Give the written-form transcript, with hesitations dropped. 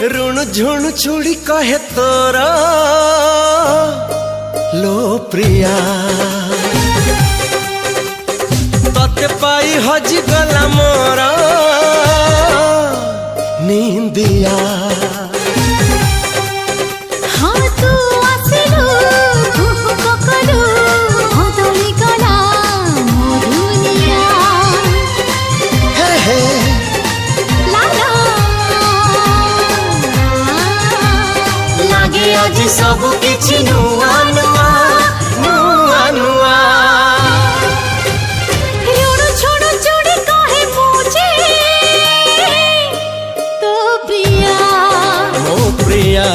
ऋण झुण छुड़ी कहे तोरा लो प्रिया तते पाई हज गला मोरा नींदिया। हाँ तू आसिलु कुहु ककलु हदली गला मोरुनिया। हे हे लाला लागे आज सब किछि नुआ नुआ नुआ नुआ। ऋण छोड़ चूड़ी काहे पूछे तो प्रिया ओ प्रिया